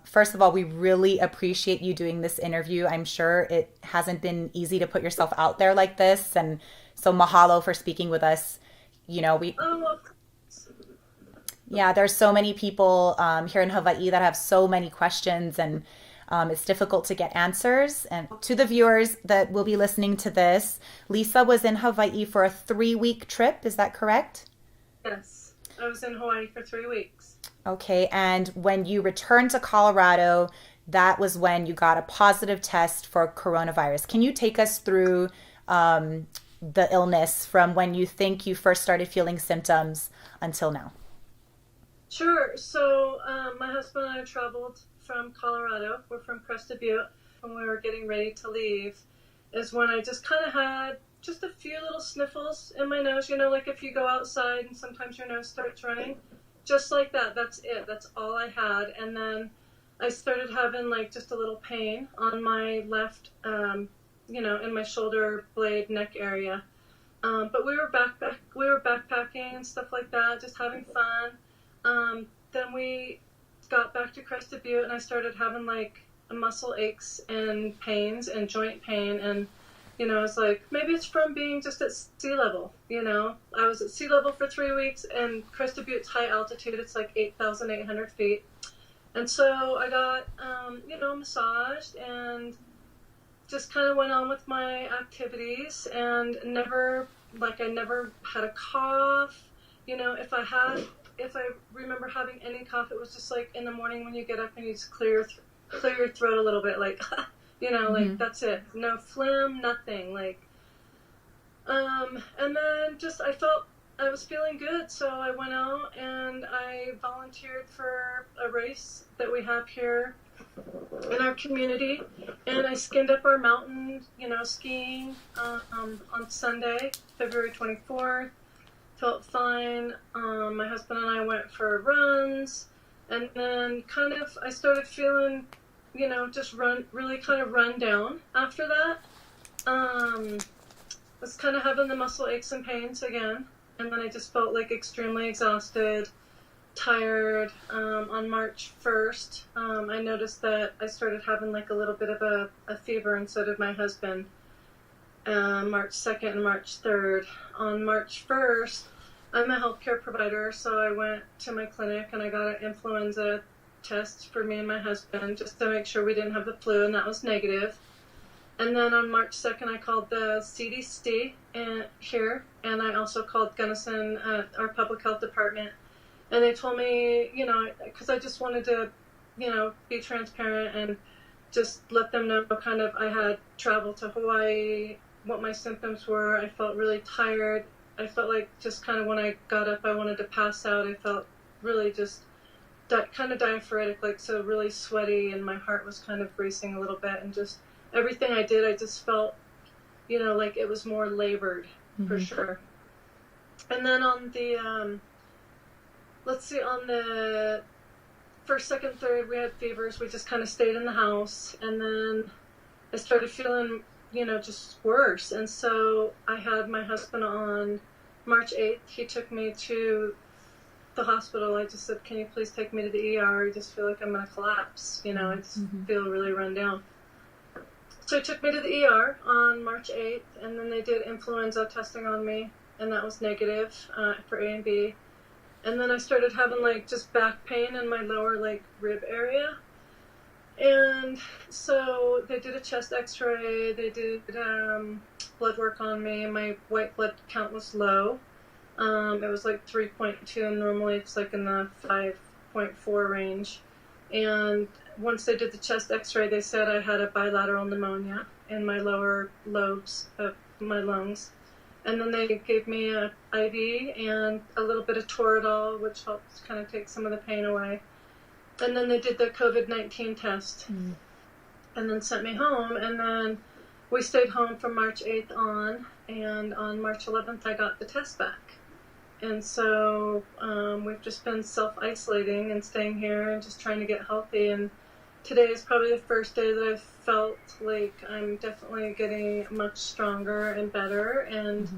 First of all, we really appreciate you doing this interview. I'm sure it hasn't been easy to put yourself out there like this. And so mahalo for speaking with us. You know, we, Oh, well, yeah, there's so many people here in Hawaii that have so many questions, and it's difficult to get answers. And to the viewers that will be listening to this, Lisa was in Hawaii for a 3 week trip. Is that correct? yes. I was in Hawaii for 3 weeks. Okay. And when you returned to Colorado, that was when you got a positive test for coronavirus. Can you take us through the illness from when you think you first started feeling symptoms until now? Sure. So, my husband and I traveled from Colorado. We're from Crested Butte. When we were getting ready to leave, is when I just kind of had just a few little sniffles in my nose. Like if you go outside and sometimes your nose starts running, just like that. That's it. That's all I had. And then I started having like just a little pain on my left, in my shoulder blade neck area. But we were backpacking and stuff like that, just having fun. Then we got back to Crested Butte, and I started having like muscle aches and pains and joint pain, and it's like maybe it's from being just at sea level. I was at sea level for 3 weeks, and Crested Butte's high altitude. It's like 8,800 feet, and so I got massaged and just kind of went on with my activities and I never had a cough. If I remember having any cough, it was just like in the morning when you get up and you just clear your throat a little bit, like, like Mm-hmm. that's it. No phlegm, nothing. And then just I felt I was feeling good, so I went out and I volunteered for a race that we have here in our community, and I skinned up our mountain, skiing on Sunday, February 24th. Felt fine. My husband and I went for runs, and then kind of I started feeling, just really kind of run down after that. Um, was kind of having the muscle aches and pains again, and then I just felt like extremely exhausted, tired. On March 1st, I noticed that I started having like a little bit of a fever, and so did my husband. March 2nd and March 3rd. On March 1st, I'm a healthcare provider, so I went to my clinic and I got an influenza test for me and my husband just to make sure we didn't have the flu, and that was negative. And then on March 2nd, I called the CDC here, and I also called Gunnison, our public health department, and they told me, because I just wanted to, be transparent and just let them know kind of I had traveled to Hawaii, what my symptoms were. I felt really tired. I felt like just kind of when I got up, I wanted to pass out. I felt really just kind of diaphoretic, like so really sweaty, and my heart was kind of racing a little bit. And just everything I did, I just felt, like it was more labored for Mm-hmm. sure. And then on the, let's see, on the first, second, third, we had fevers. We just kind of stayed in the house. And then I started feeling, just worse. And so I had my husband on March 8th. He took me to the hospital. I just said, can you please take me to the ER? I just feel like I'm going to collapse. I just Mm-hmm. feel really run down. So he took me to the ER on March 8th, and then they did influenza testing on me, and that was negative for A and B. And then I started having like just back pain in my lower like rib area. And so they did a chest x-ray, they did blood work on me, and my white blood count was low. It was like 3.2, and normally it's like in the 5.4 range. And once they did the chest x-ray, they said I had a bilateral pneumonia in my lower lobes of my lungs. And then they gave me a IV and a little bit of Toradol, which helps kind of take some of the pain away. And then they did the COVID-19 test Mm-hmm. and then sent me home. And then we stayed home from March 8th on, and on March 11th, I got the test back. And so we've just been self-isolating and staying here and just trying to get healthy. And today is probably the first day that I've felt like I'm definitely getting much stronger and better. And,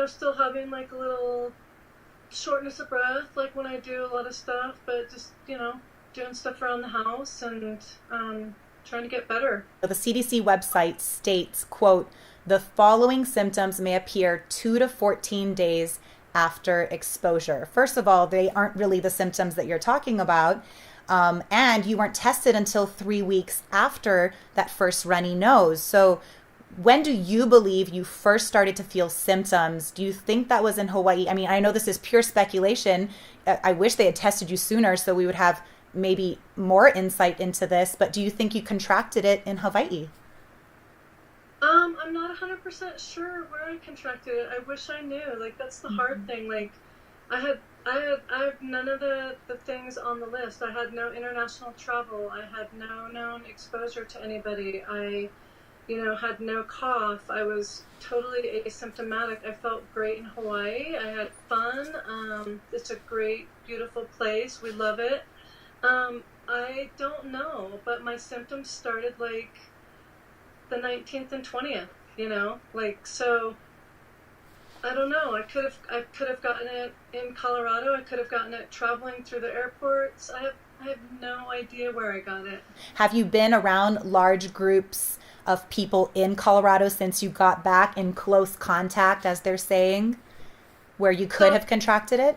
still having like a little shortness of breath, like when I do a lot of stuff, but just, doing stuff around the house and trying to get better. The CDC website states, quote, the following symptoms may appear 2 to 14 days after exposure. First of all, they aren't really the symptoms that you're talking about. And you weren't tested until 3 weeks after that first runny nose. So when do you believe you first started to feel symptoms? Do you think that was in Hawaii? I mean, I know this is pure speculation. I wish they had tested you sooner so we would have maybe more insight into this, but do you think you contracted it in Hawaii? I'm not 100% sure where I contracted it. I wish I knew. Like, that's the hard thing. Like, I have none of the things on the list. I had no international travel. I had no known exposure to anybody. I, had no cough. I was totally asymptomatic. I felt great in Hawaii. I had fun. It's a great, beautiful place. We love it. I don't know, but my symptoms started like the 19th and 20th, so I don't know. I could have gotten it in Colorado. I could have gotten it traveling through the airports. I have no idea where I got it. Have you been around large groups of people in Colorado since you got back, in close contact, as they're saying, where you could have contracted it?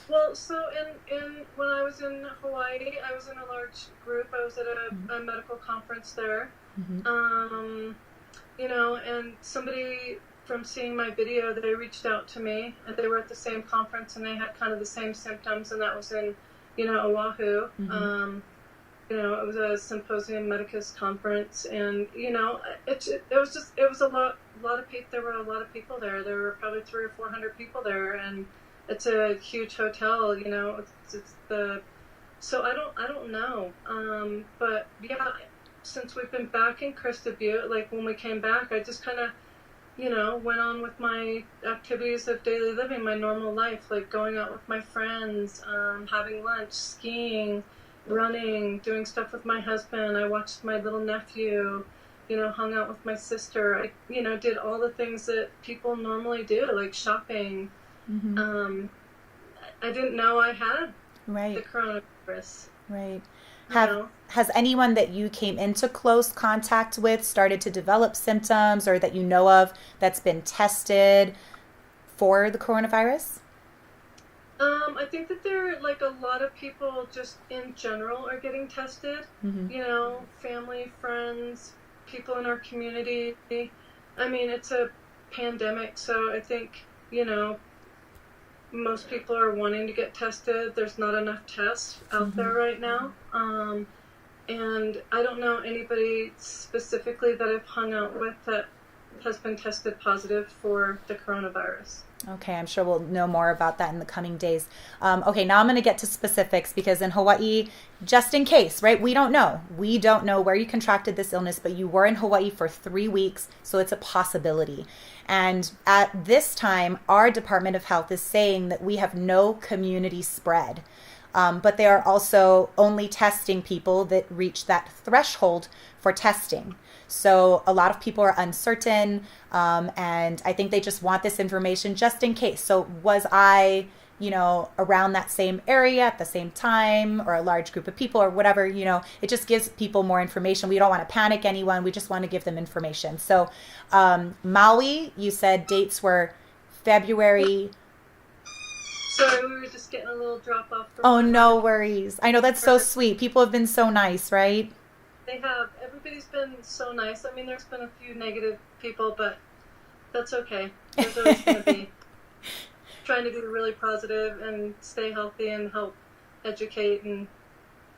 Well, so in when I was in Hawaii, I was in a large group. I was at a medical conference there. And somebody from seeing my video, they reached out to me, and they were at the same conference, and they had kind of the same symptoms, and that was in, Oahu. It was a symposium medicus conference, and it was a lot of people. There were a lot of people there. There were probably 300 or 400 people there, and it's a huge hotel. So I don't know. But yeah, since we've been back in Krista Butte, like when we came back, I just kind of went on with my activities of daily living, my normal life, like going out with my friends, having lunch, skiing, running, doing stuff with my husband. I watched my little nephew, hung out with my sister. I, did all the things that people normally do, like shopping. I didn't know I had the coronavirus. Right. Has anyone that you came into close contact with started to develop symptoms, or that you know of that's been tested for the coronavirus? I think that there are like a lot of people just in general are getting tested. Family, friends, people in our community. I mean, it's a pandemic, so I think, most people are wanting to get tested. There's not enough tests out there right now. And I don't know anybody specifically that I've hung out with that has been tested positive for the coronavirus. Okay, I'm sure we'll know more about that in the coming days. Okay, now I'm going to get to specifics, because in Hawaii, just in case, right? We don't know. We don't know where you contracted this illness, but you were in Hawaii for 3 weeks, so it's a possibility. And at this time, our Department of Health is saying that we have no community spread. But they are also only testing people that reach that threshold for testing. So a lot of people are uncertain, and I think they just want this information just in case. So was I, around that same area at the same time, or a large group of people, or whatever, it just gives people more information. We don't want to panic anyone. We just want to give them information. So Maui, you said dates were February. Sorry, we were just getting a little drop off. Oh, no worries. I know, that's so sweet. People have been so nice, right? They have. Everybody's been so nice. I mean, there's been a few negative people, but that's okay. There's always going to be. Trying to be really positive and stay healthy and help educate and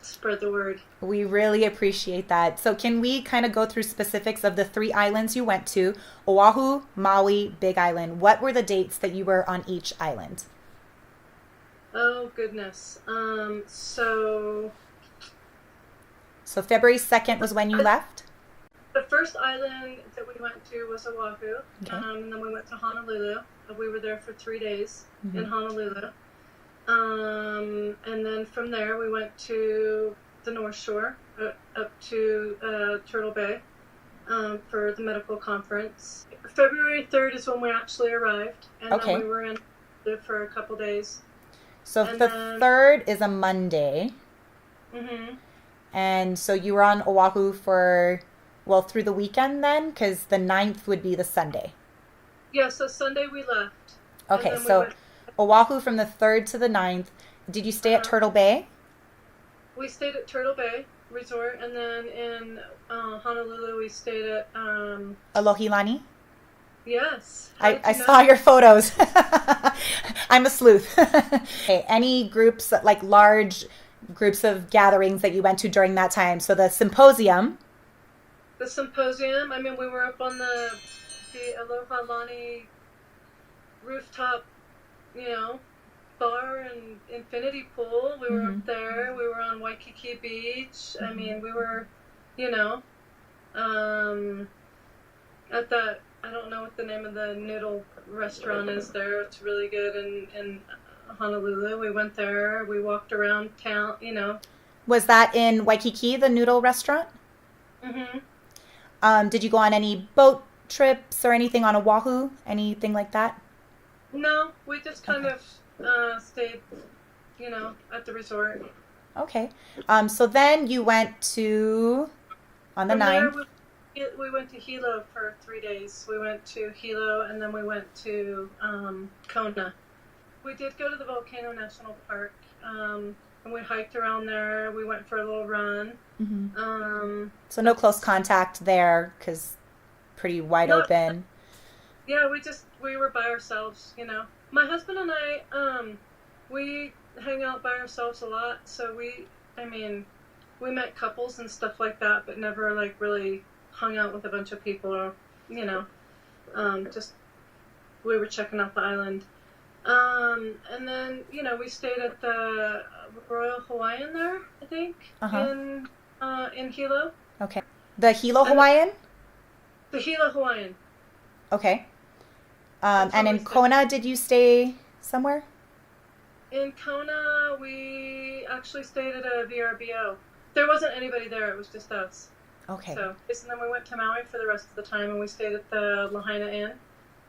spread the word. We really appreciate that. So can we kind of go through specifics of the 3 islands you went to? Oahu, Maui, Big Island. What were the dates that you were on each island? Oh, goodness. So February 2nd was when you left? The first island that we went to was Oahu. Okay. And then we went to Honolulu. We were there for 3 days in Honolulu. And then from there we went to the North Shore, up to Turtle Bay for the medical conference. February 3rd is when we actually arrived. And then we were in for a couple days. So And the then, 3rd is a Monday. hmm And so you were on Oahu for, well, through the weekend then? Because the 9th would be the Sunday. yeah, so Sunday we left. And Okay, then we so went, Oahu from the 3rd to the 9th. Did you stay at uh Turtle Bay? we stayed at Turtle Bay Resort. And then in Honolulu, we stayed at, Alohilani? yes. How I, did I you know? saw your photos. I'm a sleuth. Okay, any groups, like large groups of gatherings that you went to during that time? So the symposium. The symposium, I mean, we were up on the Aloha Lani rooftop, you know, bar and infinity pool. We were Hmm. up there. We were on Waikiki Beach. I mean, we were, you know, um, at that. I don't know what the name of the noodle restaurant is there. It's really good in Honolulu. We went there. We walked around town. You know. Was that in Waikiki, the noodle restaurant? hmm Did you go on any boat trips or anything on Oahu? Anything like that? No, we just kind Okay. of stayed, you know, at the resort. Okay. So then you went to, on the From there, 9th. we went to Hilo for 3 days. We went to Hilo and then we went to Kona. We did go to the Volcano National Park and we hiked around there. We went for a little run. Hmm. Um, So no close contact there because pretty wide not, open. yeah, we were by ourselves, you know. My husband and I, we hang out by ourselves a lot. So I mean, we met couples and stuff like that, but never like really hung out with a bunch of people or, you know, just we were checking out the island. And then, you know, we stayed at the Royal Hawaiian there, I think, Uh-huh. in Hilo. Okay. The Hilo And Hawaiian? the Hilo Hawaiian. Okay. That's And where we in stayed. Kona, did you stay somewhere? In Kona, we actually stayed at a VRBO. There wasn't anybody there, it was just us. Okay. So, and then we went to Maui for the rest of the time and we stayed at the Lahaina Inn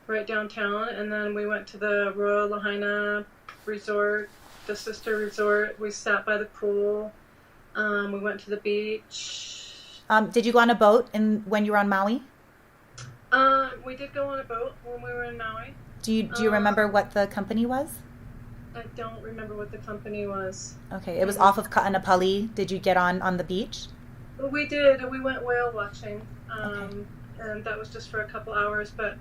right downtown. And then we went to the Royal Lahaina Resort, the sister resort. We sat by the pool. We went to the beach. Did you go on a boat when you were on Maui? We did go on a boat when we were in Maui. Do you Um, remember what the company was? I don't remember what the company was. Okay, it was Mm-mm. off of Ka'anapali. Did you get on the beach? But we did. We went whale watching, Okay. and that was just for a couple hours. But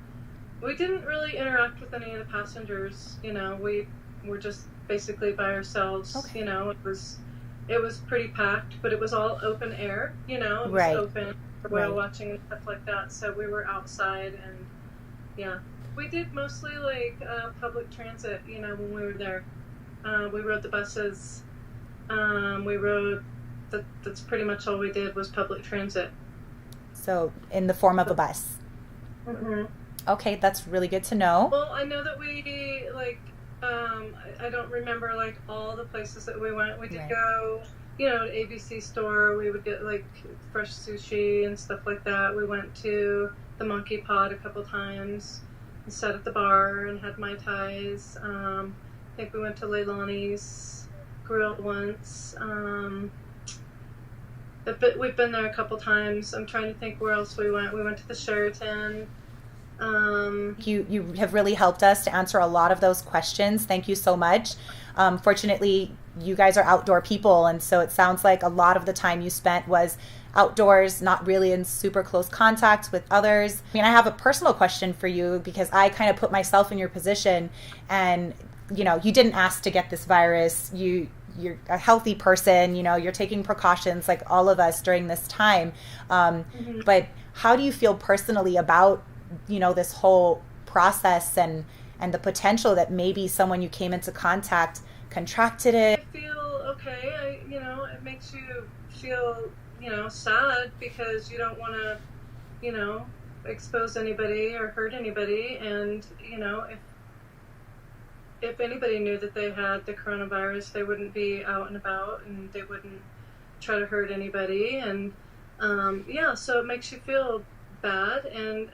we didn't really interact with any of the passengers. You know, we were just basically by ourselves. Okay. You know, it was pretty packed, but it was all open air. You know, it was Right. open for whale Right. watching and stuff like that. So we were outside, and yeah, we did mostly like public transit. You know, when we were there, we rode the buses. We rode. That's pretty much all we did was public transit. So in the form of a bus. hmm Okay, that's really good to know. Well, I know that we like. I don't remember like all the places that we went. We did Right. go, you know, to ABC store. We would get like fresh sushi and stuff like that. We went to the Monkey Pod a couple times and sat at the bar and had mai tais. I think we went to Leilani's Grill once. But we've been there a couple times. I'm trying to think where else we went. We went to the Sheraton. You have really helped us to answer a lot of those questions. Thank you so much. Fortunately, you guys are outdoor people, and so it sounds like a lot of the time you spent was outdoors, not really in super close contact with others. I mean, I have a personal question for you because I kind of put myself in your position, and you didn't ask to get this virus. You're a healthy person, you're taking precautions like all of us during this time. Mhm. But how do you feel personally about, this whole process and the potential that maybe someone you came into contact contracted I it? feel okay. It makes you feel, sad because you don't want to, expose anybody or hurt anybody. And, if anybody knew that they had the coronavirus, they wouldn't be out and about and they wouldn't try to hurt anybody. And, yeah, so it makes you feel bad. And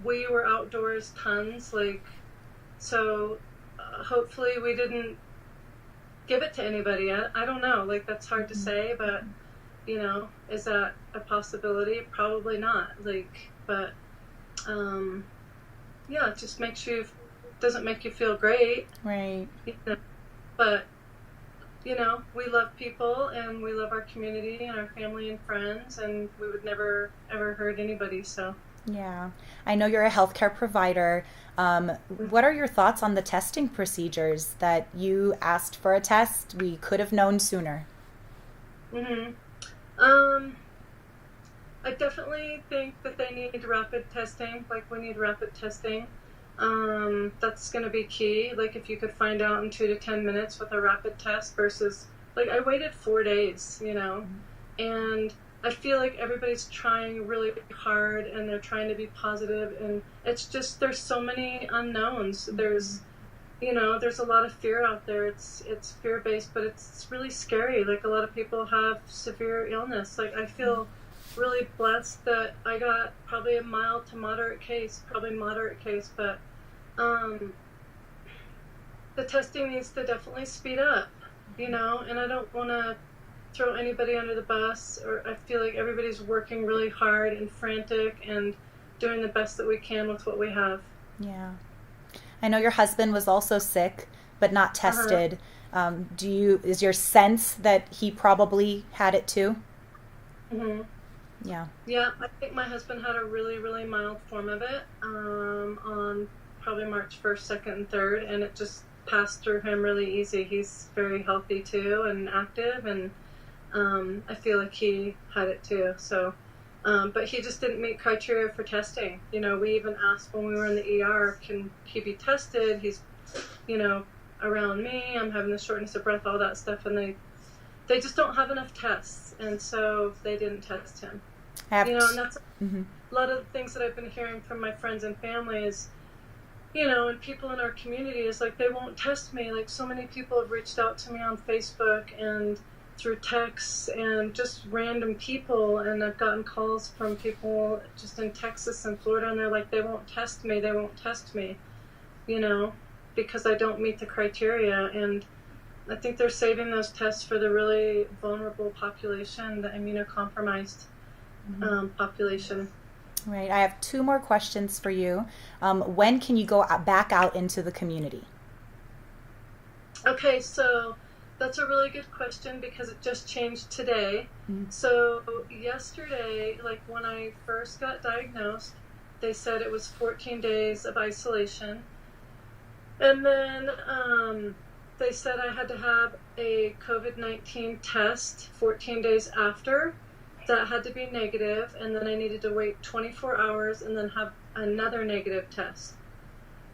we were outdoors tons, like, so hopefully we didn't give it to anybody. I don't know. Like, that's hard to say, but, is that a possibility? Probably not. Like, but, yeah, it just doesn't make you feel great. Right. But, we love people and we love our community and our family and friends, and we would never, ever hurt anybody, so. Yeah. I know you're a healthcare provider. What are your thoughts on the testing procedures that you asked for a test? We could have known sooner. Mm-hmm. I definitely think that they need rapid testing. Like, we need rapid testing. That's going to be key. Like, if you could find out in 2 to 10 minutes with a rapid test versus, like, I waited 4 days, and I feel like everybody's trying really hard and they're trying to be positive, and it's just, there's so many unknowns. There's a lot of fear out there. It's fear-based, but it's really scary. Like, a lot of people have severe illness. Like, I feel really blessed that I got probably a mild to moderate case, but the testing needs to definitely speed up, and I don't want to throw anybody under the bus, or I feel like everybody's working really hard and frantic and doing the best that we can with what we have. Yeah. I know your husband was also sick, but not tested. Is your sense that he probably had it too? Mm-hmm. Yeah. Yeah, I think my husband had a really, really mild form of it on probably March 1st, 2nd, and 3rd, and it just passed through him really easy. He's very healthy too and active, and I feel like he had it too. So, but he just didn't meet criteria for testing. We even asked when we were in the ER, can he be tested? He's, around me. I'm having the shortness of breath, all that stuff, and they just don't have enough tests, and so they didn't test him. And that's a lot of the things that I've been hearing from my friends and family is, and people in our community is like, they won't test me. Like, so many people have reached out to me on Facebook and through texts and just random people, and I've gotten calls from people just in Texas and Florida, and they're like, they won't test me, because I don't meet the criteria. And I think they're saving those tests for the really vulnerable population, the immunocompromised population. Right. I have 2 more questions for you. When can you go back out into the community? Okay, so that's a really good question because it just changed today. So yesterday, like when I first got diagnosed, they said it was 14 days of isolation. And then they said I had to have a COVID-19 test 14 days after. That had to be negative, and then I needed to wait 24 hours and then have another negative test.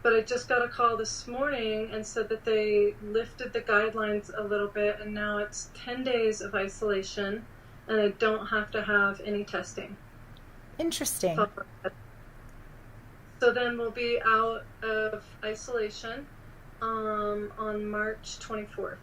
But I just got a call this morning and said that they lifted the guidelines a little bit, and now it's 10 days of isolation, and I don't have to have any testing. Interesting. So then we'll be out of isolation on March 24th.